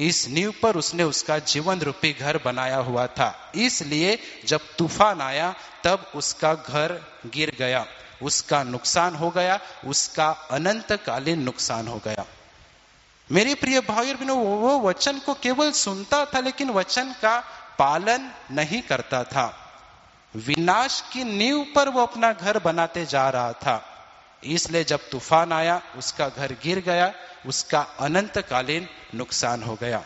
इस नींव पर उसने उसका जीवन रूपी घर बनाया हुआ था, इसलिए जब तूफान आया तब उसका घर गिर गया, उसका नुकसान हो गया, उसका अनंतकालीन नुकसान हो गया। मेरे प्रिय भाई और बहनों, वो वचन को केवल सुनता था लेकिन वचन का पालन नहीं करता था। विनाश की नींव पर वो अपना घर बनाते जा रहा था, इसलिए जब तूफान आया उसका घर गिर गया, उसका अनंतकालीन नुकसान हो गया।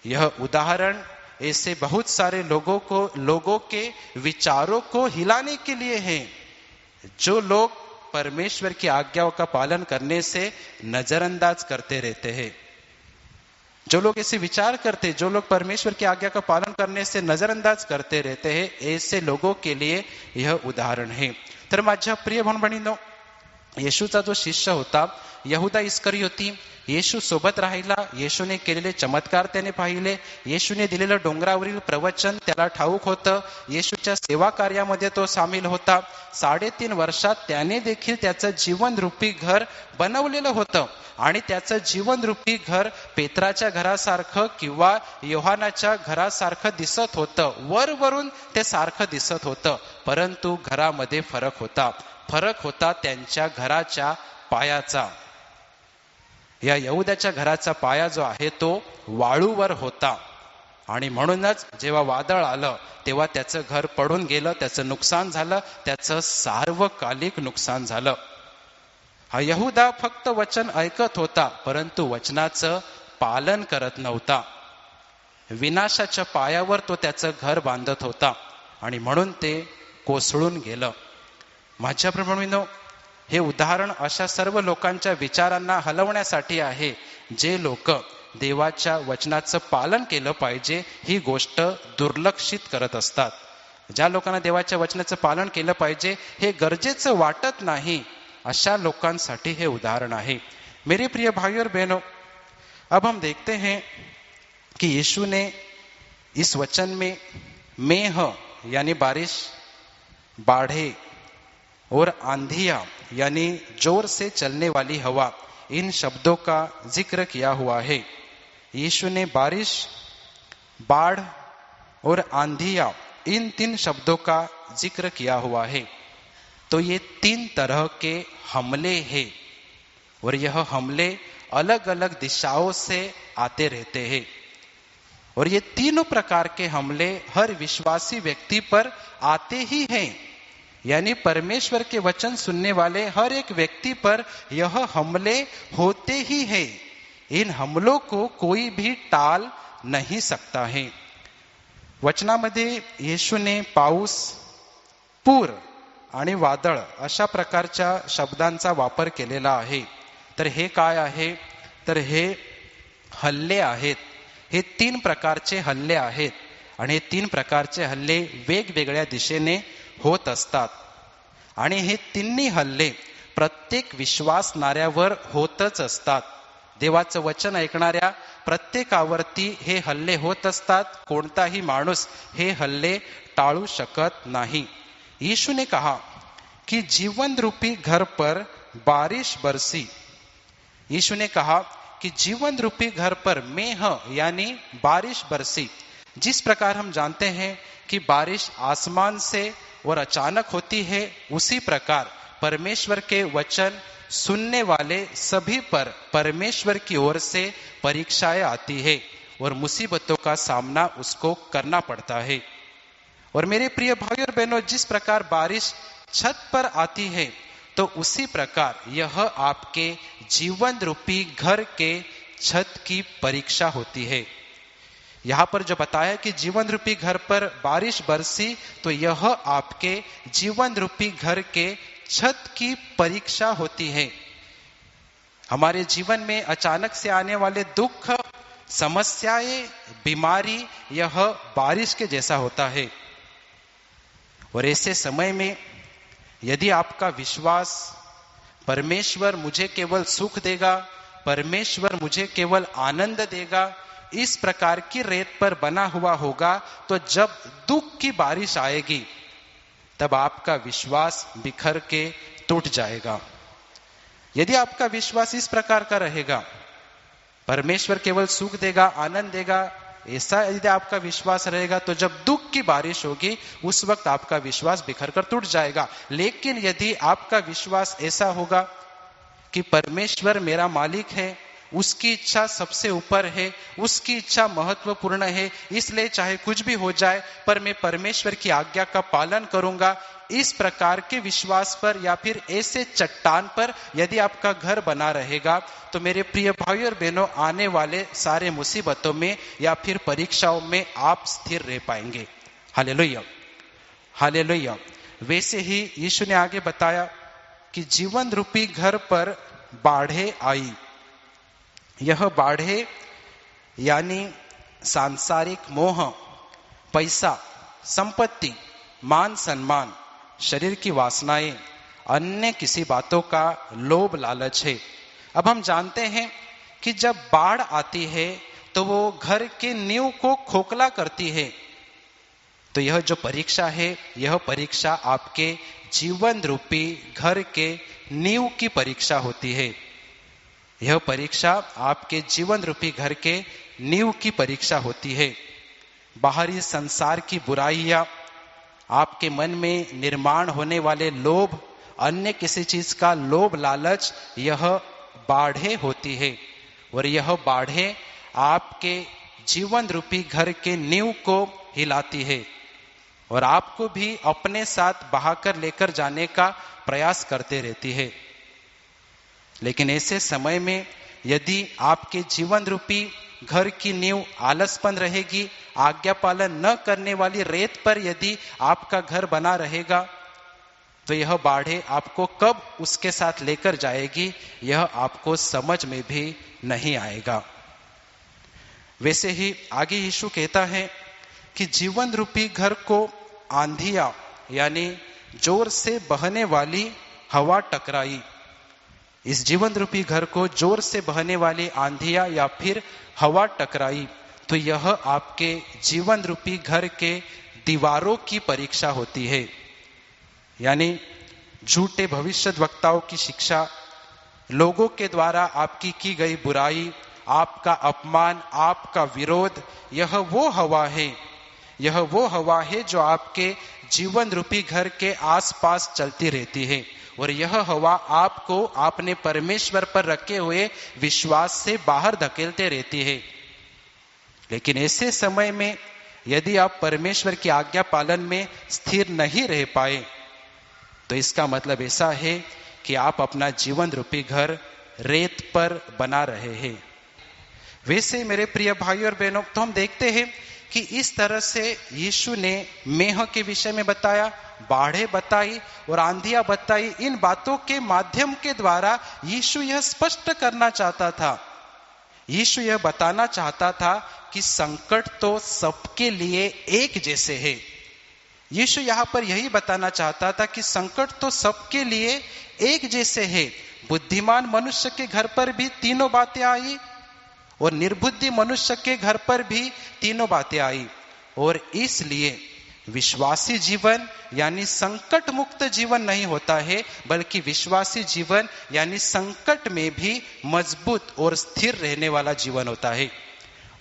यह उदाहरण ऐसे बहुत सारे लोगों के विचारों को हिलाने के लिए है, जो लोग परमेश्वर की आज्ञाओं का पालन करने से नजरअंदाज करते रहते हैं। जो लोग ऐसे विचार करते, जो लोग परमेश्वर की आज्ञा का पालन करने से नजरअंदाज करते रहते हैं, ऐसे लोगों के लिए यह उदाहरण है। तर माझ्या प्रिय भाऊ बहिणींनो, येशूचा जो शिष्य होता यहुदा इस्करियोती, येशू सोबत राहिला, येशूने केलेले चमत्कार त्याने पाहिले, येशूने दिलेलं डोंगरावरील प्रवचन त्याला ठाऊक होतं, येशूच्या सेवा कार्यामध्ये तो सामील होता। 3.5 वर्षात त्याने देखील त्याचं जीवन रूपी घर बनवलेलं होतं आणि त्याचं जीवन रूपी घर पेत्राच्या घरासारखं किंवा योहानाच्या घरासारखं दिसत होतं, वरवरून ते सारखं दिसत होतं, परंतु घरामध्ये फरक होता त्यांच्या घराच्या पायाचा। या यहुदाच्या घराचा पाया जो आहे तो वाळूवर होता आणि म्हणूनच जेव्हा वादळ आलं तेव्हा त्याचं घर पडून गेलं, त्याचं नुकसान झालं, त्याचं सार्वकालिक नुकसान झालं। हा यहुदा फक्त वचन ऐकत होता परंतु वचनाचं पालन करत नव्हता। विनाशाच्या पायावर तो त्याचं घर बांधत होता आणि म्हणून ते कोसळून गेलं। माझ्या प्रमाणे हे उदाहरण अशा सर्व लोकांच्या विचारांना हलवण्यासाठी आहे, जे लोक देवाच्या वचनाचं पालन केलं पाहिजे ही गोष्ट दुर्लक्षित करत असतात। ज्या लोकांना देवाच्या वचनाचं पालन केलं पाहिजे हे गरजेचं वाटत नाही, अशा लोकांसाठी हे उदाहरण आहे। मेरे प्रिय भाइयों और बहनों, अब हम देखते हैं कि यीशु ने इस वचन में मेह यानी बारिश, बाढ़े और आंधिया यानी जोर से चलने वाली हवा, इन शब्दों का जिक्र किया हुआ है। यीशु ने बारिश, बाढ़ और आंधिया इन 3 शब्दों का जिक्र किया हुआ है। तो ये 3 तरह के हमले हैं और यह हमले अलग अलग दिशाओं से आते रहते हैं और ये तीनों प्रकार के हमले हर विश्वासी व्यक्ति पर आते ही हैं, यानी परमेश्वर के वचन सुनने वाले हर एक व्यक्ति पर यह हमले होते ही हैं। इन हमलों को कोई भी टाल नहीं सकता है। वचनामध्ये येशूने पाऊस, पूर आणि वादळ अशा प्रकारच्या शब्दांचा वापर केलेला आहे। तर हे काय आहे? तर हे हल्ले आहेत। हे 3 प्रकारचे हल्ले आहेत आणि हे 3 प्रकारचे हल्ले वेगवेगळ्या दिशेने होत असतात आणि हे 3 हल्ले प्रत्येक विश्वासणाऱ्यावर होतच असतात। देवाचं वचन ऐकणाऱ्या प्रत्येकावरती हे हल्ले होत असतात। कोणताही माणूस हे हल्ले टाळू शकत नाही। यीशु ने कहा कि जीवन रूपी घर पर बारिश बरसी। यीशु ने कहा कि जीवन रूपी घर पर मेह यानी बारिश बरसी। जिस प्रकार हम जानते हैं कि बारिश आसमान से और अचानक होती है, उसी प्रकार परमेश्वर के वचन सुनने वाले सभी पर परमेश्वर की ओर से परीक्षाएं आती है और मुसीबतों का सामना उसको करना पड़ता है। और मेरे प्रिय भाई और बहनों, जिस प्रकार बारिश छत पर आती है तो उसी प्रकार यह आपके जीवन रूपी घर के छत की परीक्षा होती है। यहां पर जो बताया कि जीवन रूपी घर पर बारिश बरसी, तो यह आपके जीवन रूपी घर के छत की परीक्षा होती है। हमारे जीवन में अचानक से आने वाले दुख, समस्याएं, बीमारी, यह बारिश के जैसा होता है। और ऐसे समय में यदि आपका विश्वास परमेश्वर मुझे केवल सुख देगा, परमेश्वर मुझे केवल आनंद देगा, इस प्रकार की रेत पर बना हुआ होगा, तो जब दुख की बारिश आएगी तब आपका विश्वास बिखर के टूट जाएगा। यदि आपका विश्वास इस प्रकार का रहेगा परमेश्वर केवल सुख देगा, आनंद देगा, ऐसा यदि आपका विश्वास रहेगा तो जब दुख की बारिश होगी उस वक्त आपका विश्वास बिखर कर टूट जाएगा। लेकिन यदि आपका विश्वास ऐसा होगा कि परमेश्वर मेरा मालिक है, उसकी इच्छा सबसे ऊपर है, उसकी इच्छा महत्वपूर्ण है, इसलिए चाहे कुछ भी हो जाए पर मैं परमेश्वर की आज्ञा का पालन करूंगा, इस प्रकार के विश्वास पर या फिर ऐसे चट्टान पर यदि आपका घर बना रहेगा तो मेरे प्रिय भाई और बहनों, आने वाले सारे मुसीबतों में या फिर परीक्षाओं में आप स्थिर रह पाएंगे। Hallelujah, hallelujah. वैसे ही यीशु ने आगे बताया कि जीवन रूपी घर पर बाढ़े आई। यह बाढ़े यानी सांसारिक मोह, पैसा, संपत्ति, मान सम्मान, शरीर की वासनाएं, अन्य किसी बातों का लोभ लालच है। अब हम जानते हैं कि जब बाढ़ आती है तो वो घर के नींव को खोखला करती है। तो यह जो परीक्षा है, यह परीक्षा आपके जीवन रूपी घर के नींव की परीक्षा होती है। यह परीक्षा आपके जीवन रूपी घर के नींव की परीक्षा होती है। बाहरी संसार की बुराइयां, आपके मन में निर्माण होने वाले लोभ, अन्य किसी चीज का लोभ लालच, यह बाढ़े होती है। और यह बाढ़े आपके जीवन रूपी घर के नींव को हिलाती है और आपको भी अपने साथ बहाकर लेकर जाने का प्रयास करते रहती है। लेकिन ऐसे समय में यदि आपके जीवन रूपी घर की नींव आलसपन रहेगी, आज्ञा पालन न करने वाली रेत पर यदि आपका घर बना रहेगा, तो यह बाढ़े आपको कब उसके साथ लेकर जाएगी, यह आपको समझ में भी नहीं आएगा। वैसे ही आगे यीशु कहता है कि जीवन रूपी घर को आंधिया यानी जोर से बहने वाली हवा टकराई। इस जीवन रूपी घर को जोर से बहने वाली आंधिया या फिर हवा टकराई, तो यह आपके जीवन रूपी घर के दीवारों की परीक्षा होती है। यानी झूठे भविष्यद्वक्ताओं की शिक्षा, लोगों के द्वारा आपकी की गई बुराई, आपका अपमान, आपका विरोध, यह वो हवा है, यह वो हवा है जो आपके जीवन रूपी घर के आसपास चलती रहती है। और यह हवा आपको आपने परमेश्वर पर रखे हुए विश्वास से बाहर धकेलते रहती है। लेकिन ऐसे समय में यदि आप परमेश्वर की आज्ञा पालन में स्थिर नहीं रह पाए, तो इसका मतलब ऐसा है कि आप अपना जीवन रूपी घर रेत पर बना रहे हैं। वैसे मेरे प्रिय भाई और बहनों, तो हम देखते हैं कि इस तरह से यीशु ने मेह के विषय में बताया, बाढ़े बताई और आंधियां बताई। इन बातों के माध्यम के द्वारा यीशु यह स्पष्ट करना चाहता था, यीशु यह बताना चाहता था कि संकट तो सबके लिए एक जैसे है। यीशु यहां पर यही बताना चाहता था कि संकट तो सबके लिए एक जैसे है। बुद्धिमान मनुष्य के घर पर भी तीनों बातें आई और निर्बुद्धि मनुष्य के घर पर भी तीनों बातें आई। और इसलिए विश्वासी जीवन यानी संकट मुक्त जीवन नहीं होता है, बल्कि विश्वासी जीवन यानी संकट में भी मजबूत और स्थिर रहने वाला जीवन होता है।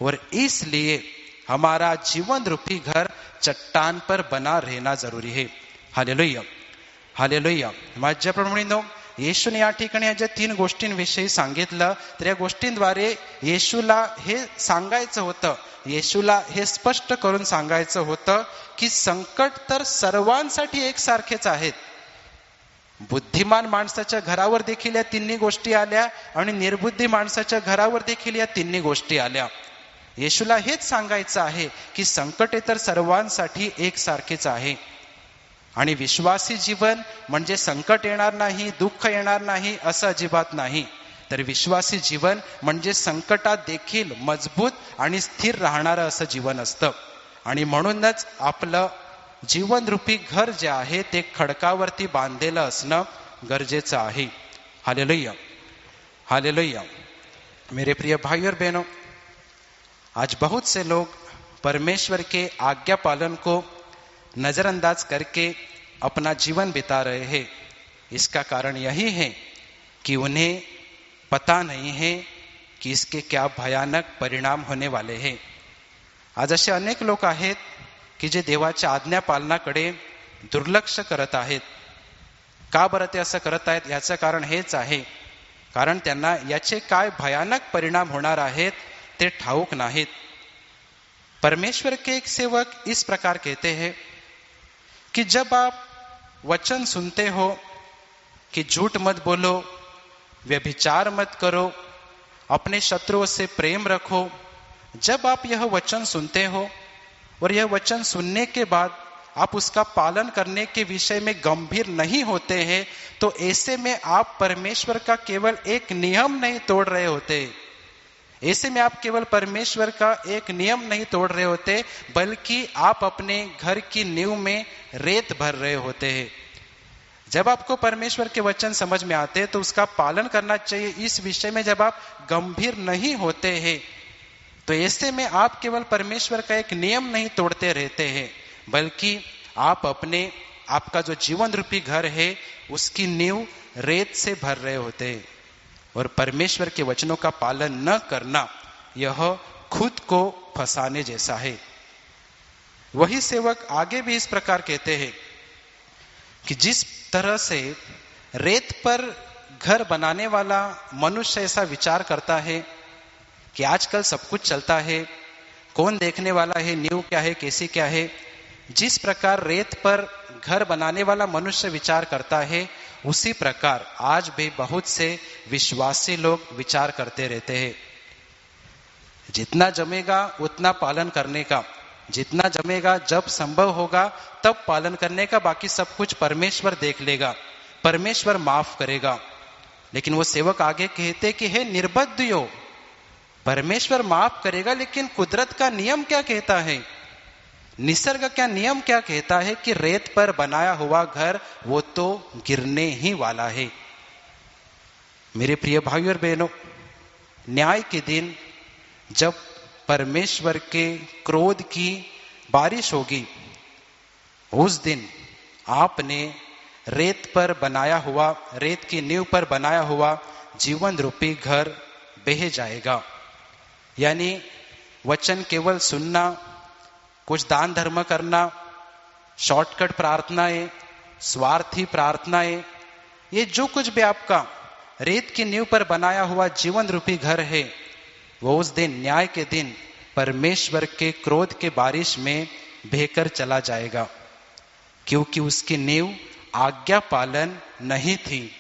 और इसलिए हमारा जीवन रूपी घर चट्टान पर बना रहना जरुरी है। Hallelujah, hallelujah. माझ्या प्रभूंनो, येशूने या ठिकाणी ज्या 3 गोष्टींविषयी सांगितलं, तर या गोष्टींद्वारे येशूला हे सांगायचं होतं, येशूला हे स्पष्ट करून सांगायचं होतं की संकट तर सर्वांसाठी एकसारखेच आहेत। बुद्धिमान माणसाच्या घरावर देखील या 3 गोष्टी आल्या आणि निर्बुद्धी माणसाच्या घरावर देखील या 3 गोष्टी आल्या। येशूला हेच सांगायचं आहे की संकटे तर सर्वांसाठी एकसारखेच आहे। आणि विश्वासी जीवन म्हणजे संकट येणार नाही, दुःख येणार नाही असं अजिबात नाही, तर विश्वासी जीवन म्हणजे संकटात देखील मजबूत आणि स्थिर राहणारं असं जीवन असतं। आणि म्हणूनच आपलं जीवन रूपी घर जे आहे ते खडकावरती बांधलेलं असणं गरजेचं आहे। Hallelujah, hallelujah. मेरे प्रिय भाई और बहनों, आज बहुत से लोग परमेश्वर के आज्ञा पालन को नजरअंदाज करके अपना जीवन बिता रहे हैं। इसका कारण यही है कि उन्हें पता नहीं है की इसके क्या भयानक परिणाम होणे वाले हैं. आज असे अनेक लोक आहेत की जे देवाच्या आज्ञा पालनाकडे दुर्लक्ष करत आहेत. का बरं ते असं करत आहेत? याचं कारण हेच आहे, कारण त्यांना याचे काय भयानक परिणाम होणार आहेत ते ठाऊक नाहीत. परमेश्वर के एक सेवक इस प्रकार कहते हैं कि जब आप वचन सुनते हो कि झूठ मत बोलो, व्यभिचार मत करो, अपने शत्रुओं से प्रेम रखो, जब आप यह वचन सुनते हो और यह वचन सुनने के बाद आप उसका पालन करने के विषय में गंभीर नहीं होते हैं, तो ऐसे में आप परमेश्वर का केवल एक नियम नहीं तोड़ रहे होते. ऐसे में आप केवल परमेश्वर का एक नियम नहीं तोड़ रहे होते, बल्कि आप अपने घर की नींव में रेत भर रहे होते हैं. जब आपको परमेश्वर के वचन समझ में आते हैं तो उसका पालन करना चाहिए. इस विषय में जब आप गंभीर नहीं होते हैं, तो ऐसे में आप केवल परमेश्वर का एक नियम नहीं तोड़ते रहते हैं, बल्कि आप आपका जो जीवन रूपी घर है उसकी नींव रेत से भर रहे होते हैं. और परमेश्वर के वचनों का पालन न करना यह खुद को फंसाने जैसा है. वही सेवक आगे भी इस प्रकार कहते हैं कि जिस तरह से रेत पर घर बनाने वाला मनुष्य ऐसा विचार करता है कि आजकल सब कुछ चलता है, कौन देखने वाला है, नींव क्या है, कैसी क्या है, जिस प्रकार रेत पर घर बनाने वाला मनुष्य विचार करता है, उसी प्रकार आज भी बहुत से विश्वासी लोग विचार करते रहते हैं. जितना जमेगा उतना पालन करने का, जितना जमेगा जब संभव होगा तब पालन करने का, बाकी सब कुछ परमेश्वर देख लेगा, परमेश्वर माफ करेगा. लेकिन वो सेवक आगे कहते कि हे निर्बुद्धियों, परमेश्वर माफ करेगा, लेकिन कुदरत का नियम क्या कहता है, निसर्ग क्या नियम क्या कहता है कि रेत पर बनाया हुआ घर वो तो गिरने ही वाला है. मेरे प्रिय भाइयों और बहनों, न्याय के दिन जब परमेश्वर के क्रोध की बारिश होगी, उस दिन आपने रेत पर बनाया हुआ, रेत की नींव पर बनाया हुआ जीवन रूपी घर बह जाएगा. यानी वचन केवल सुनना, कुछ दान धर्म करना, शॉर्टकट प्रार्थनाएं, स्वार्थी प्रार्थनाएं, ये जो कुछ भी आपका रेत की नींव पर बनाया हुआ जीवन रूपी घर है, वो उस दिन, न्याय के दिन, परमेश्वर के क्रोध के बारिश में बहकर चला जाएगा, क्योंकि उसकी नींव आज्ञा पालन नहीं थी.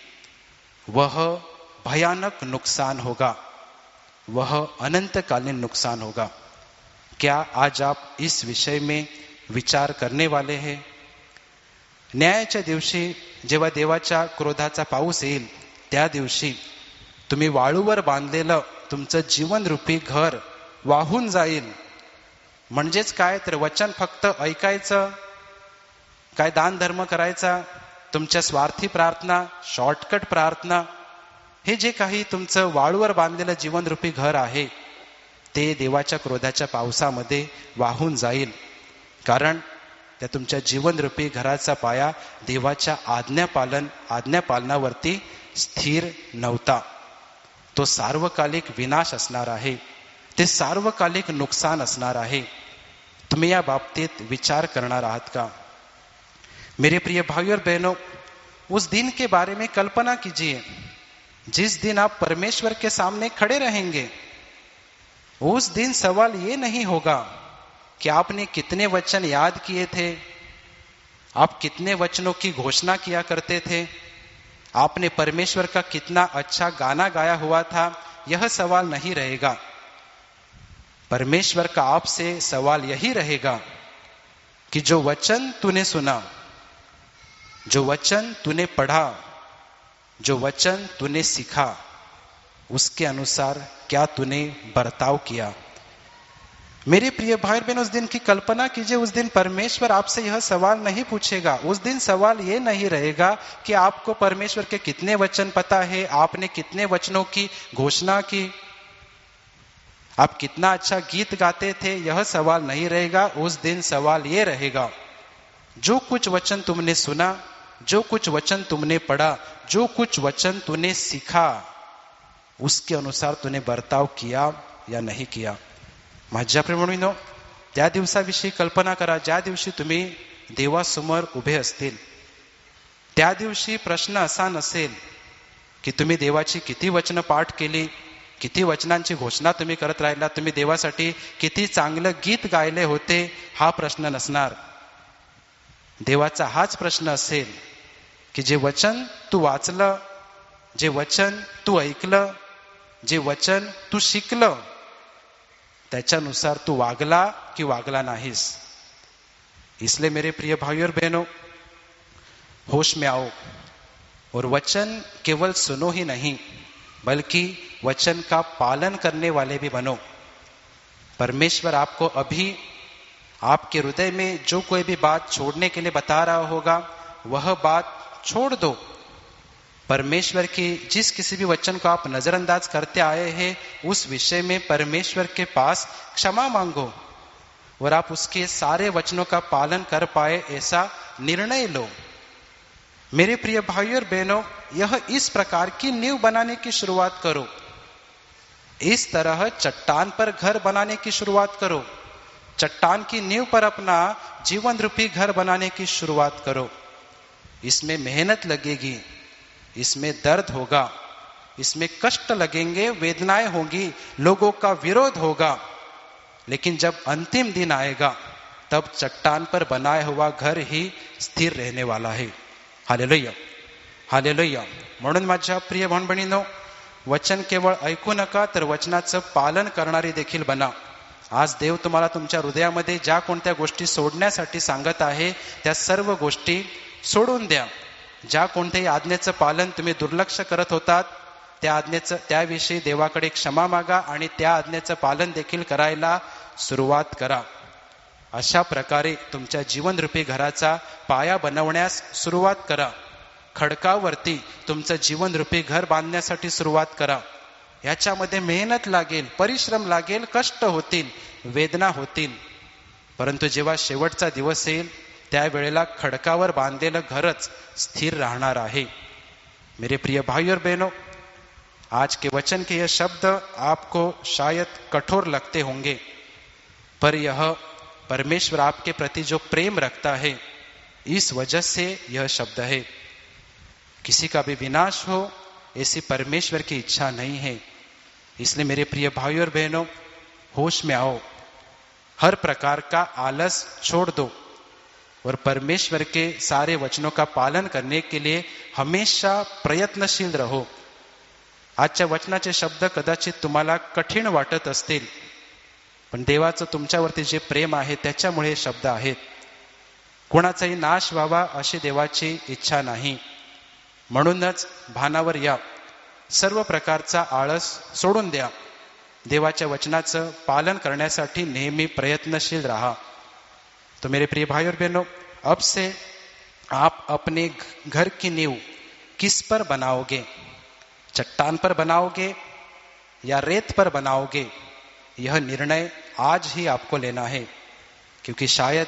वह भयानक नुकसान होगा, वह अनंतकालीन नुकसान होगा. क्या आज आप इस विषय में विचार करणे वाले हैं? न्यायाच्या दिवशी जेव्हा देवाच्या क्रोधाचा पाऊस येईल, त्या दिवशी तुम्ही वाळूवर बांधलेलं तुमचं जीवन रूपी घर वाहून जाईल. म्हणजेच काय तर वचन फक्त ऐकायचं, काय दान धर्म करायचा, तुमच्या स्वार्थी प्रार्थना, शॉर्टकट प्रार्थना, हे जे काही तुमचं वाळूवर बांधलेलं जीवन रूपी घर आहे ते देवाच्या क्रोधाच्या पावसामध्ये वाहून जाईल. कारण त्या तुमच्या जीवन रूपी घराचा पाया देवाच्या आज्ञापालनावरती स्थिर नव्हता. तो सार्वकालिक विनाश असणार आहे, ते सार्वकालिक नुकसान असणार आहे. तुम्ही या बाबतीत विचार करणार आहात का? मेरे प्रिय भाइयों और बहनों, उस दिन के बारे में कल्पना कीजिए जिस दिन आप परमेश्वर के सामने खड़े रहेंगे. उस दिन सवाल ये नहीं होगा कि आपने कितने वचन याद किए थे, आप कितने वचनों की घोषणा किया करते थे, आपने परमेश्वर का कितना अच्छा गाना गाया हुआ था. यह सवाल नहीं रहेगा. परमेश्वर का आपसे सवाल यही रहेगा कि जो वचन तूने सुना, जो वचन तूने पढ़ा, जो वचन तूने सीखा, उसके अनुसार क्या तूने बर्ताव किया. मेरे प्रिय भाई बहन, उस दिन की कल्पना कीजिए. उस दिन परमेश्वर आपसे यह सवाल नहीं पूछेगा. उस दिन सवाल ये नहीं रहेगा कि आपको परमेश्वर के कितने वचन पता है, आपने कितने वचनों की घोषणा की, आप कितना अच्छा गीत गाते थे. यह सवाल नहीं रहेगा. उस दिन सवाल ये रहेगा, जो कुछ वचन तुमने सुना, जो कुछ वचन तुमने पढ़ा, जो कुछ वचन तूने सीखा, उसके अनुसार तूने बर्ताव किया या नाही किया. माझ्या प्रेमळीनो, त्या दिवसाविषयी कल्पना करा ज्या दिवशी तुम्ही देवासमोर उभे असतील. त्या दिवशी प्रश्न असा नसेल की तुम्ही देवाची किती वचनं पाठ केली, किती वचनांची घोषणा तुम्ही करत राहिला, तुम्ही देवासाठी किती चांगलं गीत गायले होते, हा प्रश्न नसणार. देवाचा हाच प्रश्न असेल की जे वचन तू वाचलं, जे वचन तू ऐकलं, जे वचन तू शिकलं, त्याच्यानुसार तू वागला की वागला नाहीस. इसलिए मेरे प्रिय भाइयों और बहनों, होश में आओ और वचन केवल सुनो ही नहीं बल्कि वचन का पालन करने वाले भी बनो. परमेश्वर आपको अभी आपके हृदय में जो कोई भी बात छोड़ने के लिए बता रहा होगा, वह बात छोड़ दो. परमेश्वर की जिस किसी भी वचन को आप नजरअंदाज करते आए हैं, उस विषय में परमेश्वर के पास क्षमा मांगो और आप उसके सारे वचनों का पालन कर पाए ऐसा निर्णय लो. मेरे प्रिय भाइयों और बहनों, यह इस प्रकार की नींव बनाने की शुरुआत करो. इस तरह चट्टान पर घर बनाने की शुरुआत करो. चट्टान की नींव पर अपना जीवन रूपी घर बनाने की शुरुआत करो. इसमें मेहनत लगेगी, इसमें दर्द होगा, इसमें कष्ट लगेंगे, वेदनाएं होंगी, लोगों का विरोध होगा, लेकिन जब अंतिम दिन आएगा तब चट्टान पर बनाया हुआ घर ही स्थिर रहने वाला है. Hallelujah, hallelujah. म्हणून माझ्या प्रिय भाऊ बहिणींनो, वचन केवळ ऐकू नका, तर वचनाचं पालन करणारी देखील बना. आज देव तुम्हाला तुमच्या हृदयामध्ये ज्या कोणत्या गोष्टी सोडण्यासाठी सांगत आहे, त्या सर्व गोष्टी सोडून द्या. ज्या कोणत्याही आज्ञेचं पालन तुम्ही दुर्लक्ष करत होतात, त्याविषयी देवाकडे क्षमा मागा आणि त्या आज्ञेचं पालन देखील करायला सुरुवात करा. अशा प्रकारे तुमच्या जीवनरूपी घराचा पाया बनवण्यास सुरुवात करा. खडकावरती तुमचं जीवनरूपी घर बांधण्यासाठी सुरुवात करा. याच्यामध्ये मेहनत लागेल, परिश्रम लागेल, कष्ट होतील, वेदना होतील, परंतु जेव्हा शेवटचा दिवस येईल त्यावेळेला खडकावर बांधलेलं घरच स्थिर राहणार आहे. मेरे प्रिय भाई और बहनों, आज के वचन के यह शब्द आपको शायद कठोर लगते होंगे, पर यह परमेश्वर आपके प्रति जो प्रेम रखता है, इस वजह से यह शब्द है. किसी का भी विनाश हो ऐसी परमेश्वर की इच्छा नहीं है. इसलिए मेरे प्रिय भाइयों और बहनों, होश में आओ. हर प्रकार का आलस छोड़ दो और परमेश्वर के सारे वचनों का पालन करने के लिए हमेशा प्रयत्नशील रहो. आजच्या वचनाचे शब्द कदाचित तुम्हाला कठीण वाटत असतील, पण देवाचं तुमच्यावरती जे प्रेम आहे त्याच्यामुळे हे शब्द आहेत. कोणाचाही नाश व्हावा अशी देवाची इच्छा नाही. म्हणूनच भानावर या. सर्व प्रकारचा आळस सोडून द्या. देवाच्या वचनाचं पालन करण्यासाठी नेहमी प्रयत्नशील रहा. तो मेरे प्रिय भाई और बहनों, अब से आप अपने घर की नींव किस पर बनाओगे? चट्टान पर बनाओगे या रेत पर बनाओगे? यह निर्णय आज ही आपको लेना है, क्योंकि शायद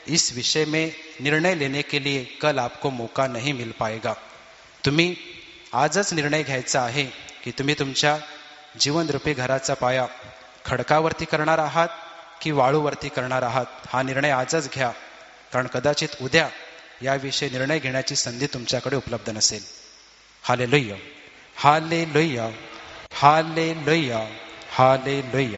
इस विषय में निर्णय लेने के लिए कल आपको मौका नहीं मिल पाएगा. तुम्ही आजच निर्णय घ्यायचा आहे की तुम्ही तुमच्या जीवनरूपी घराचा पाया खडकावरती करणार आहात की वाळूवरती करणार आहात. हा निर्णय आजच घ्या, कारण कदाचित उद्या याविषयी निर्णय घेण्याची संधी तुमच्याकडे उपलब्ध नसेल. Hallelujah, hallelujah, hallelujah, hallelujah.